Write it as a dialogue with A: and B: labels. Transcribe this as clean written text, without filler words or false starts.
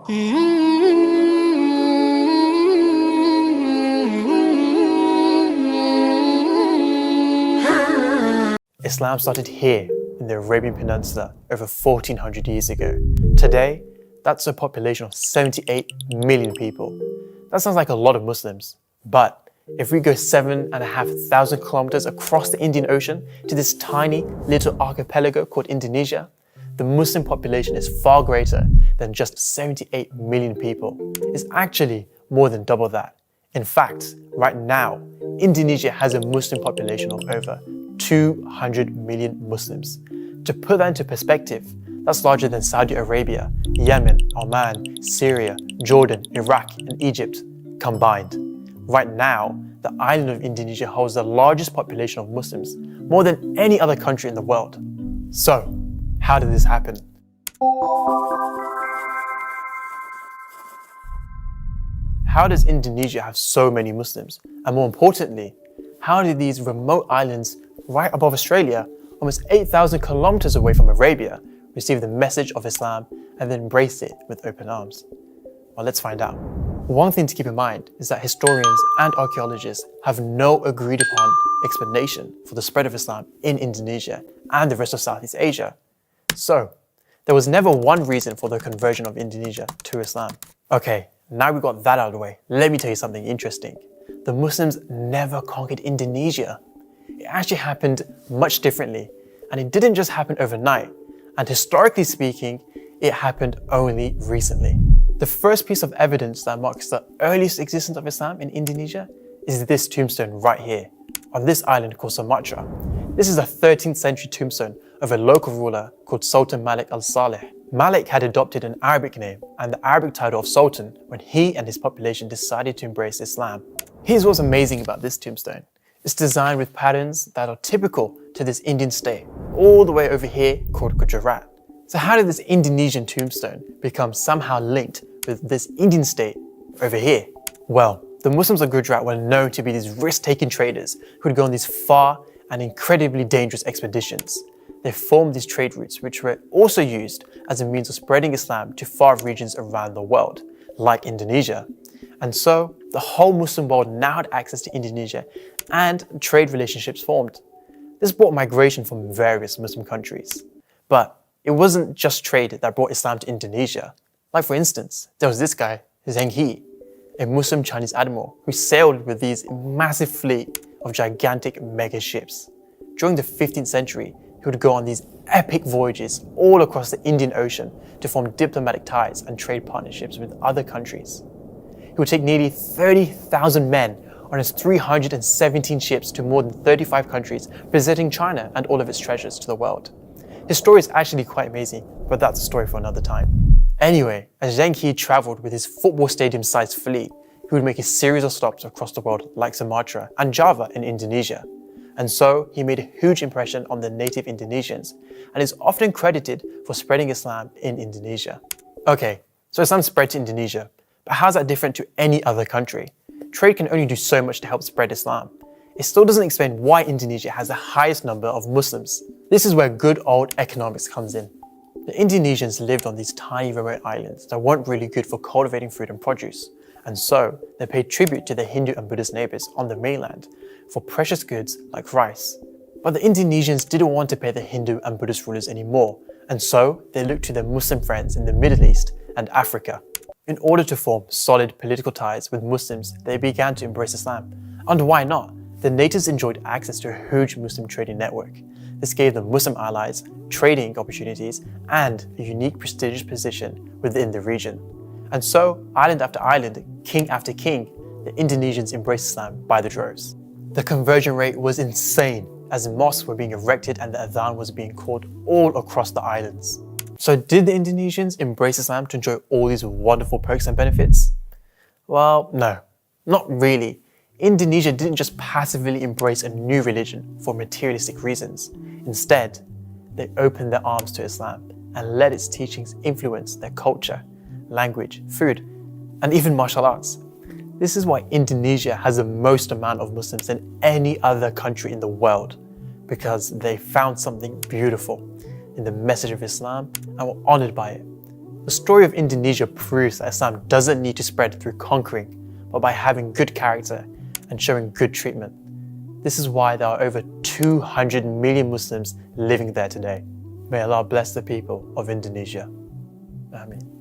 A: Islam started here in the Arabian Peninsula over 1400 years ago. Today, that's a population of 78 million people. That sounds like a lot of Muslims, but if we go 7,500 kilometers across the Indian Ocean to this tiny little archipelago called Indonesia, the Muslim population is far greater than just 78 million people. It's actually more than double that. In fact, right now, Indonesia has a Muslim population of over 200 million Muslims. To put that into perspective, that's larger than Saudi Arabia, Yemen, Oman, Syria, Jordan, Iraq, and Egypt combined. Right now, the island of Indonesia holds the largest population of Muslims, more than any other country in the world. So, how did this happen? How does Indonesia have so many Muslims? And more importantly, how did these remote islands right above Australia, almost 8,000 kilometers away from Arabia, receive the message of Islam and then embrace it with open arms? Well, let's find out. One thing to keep in mind is that historians and archaeologists have no agreed upon explanation for the spread of Islam in Indonesia and the rest of Southeast Asia. So, there was never one reason for the conversion of Indonesia to Islam. Okay, now we got that out of the way, let me tell you something interesting. The Muslims never conquered Indonesia. It actually happened much differently, and it didn't just happen overnight, and historically speaking, it happened only recently. The first piece of evidence that marks the earliest existence of Islam in Indonesia is this tombstone right here, on this island called Sumatra. This is a 13th century tombstone of a local ruler called Sultan Malik al-Saleh. Malik had adopted an Arabic name and the Arabic title of Sultan when he and his population decided to embrace Islam. Here's what's amazing about this tombstone. It's designed with patterns that are typical to this Indian state, all the way over here called Gujarat. So how did this Indonesian tombstone become somehow linked with this Indian state over here? Well, the Muslims of Gujarat were known to be these risk-taking traders who would go on these far and incredibly dangerous expeditions. They formed these trade routes which were also used as a means of spreading Islam to far regions around the world, like Indonesia. And so, the whole Muslim world now had access to Indonesia and trade relationships formed. This brought migration from various Muslim countries. But it wasn't just trade that brought Islam to Indonesia. Like for instance, there was this guy, Zheng He, a Muslim Chinese admiral who sailed with these massive fleet of gigantic mega ships. During the 15th century, he would go on these epic voyages all across the Indian Ocean to form diplomatic ties and trade partnerships with other countries. He would take nearly 30,000 men on his 317 ships to more than 35 countries, presenting China and all of its treasures to the world. His story is actually quite amazing, but that's a story for another time. Anyway, as Zheng He traveled with his football stadium-sized fleet, he would make a series of stops across the world like Sumatra and Java in Indonesia. And so he made a huge impression on the native Indonesians and is often credited for spreading Islam in Indonesia. Okay, so Islam spread to Indonesia, but how's that different to any other country? Trade can only do so much to help spread Islam. It still doesn't explain why Indonesia has the highest number of Muslims. This is where good old economics comes in. The Indonesians lived on these tiny remote islands that weren't really good for cultivating food and produce, and so they paid tribute to their Hindu and Buddhist neighbors on the mainland for precious goods like rice. But the Indonesians didn't want to pay the Hindu and Buddhist rulers anymore, and so they looked to their Muslim friends in the Middle East and Africa. In order to form solid political ties with Muslims, they began to embrace Islam. And why not? The natives enjoyed access to a huge Muslim trading network. This gave them Muslim allies, trading opportunities, and a unique prestigious position within the region. And so, island after island, king after king, the Indonesians embraced Islam by the droves. The conversion rate was insane, as mosques were being erected and the adhan was being called all across the islands. So did the Indonesians embrace Islam to enjoy all these wonderful perks and benefits? Well, no, not really. Indonesia didn't just passively embrace a new religion for materialistic reasons. Instead, they opened their arms to Islam and let its teachings influence their culture, language, food, and even martial arts. This is why Indonesia has the most amount of Muslims than any other country in the world, because they found something beautiful in the message of Islam and were honored by it. The story of Indonesia proves that Islam doesn't need to spread through conquering, but by having good character and showing good treatment. This is why there are over 200 million Muslims living there today. May Allah bless the people of Indonesia. Ameen.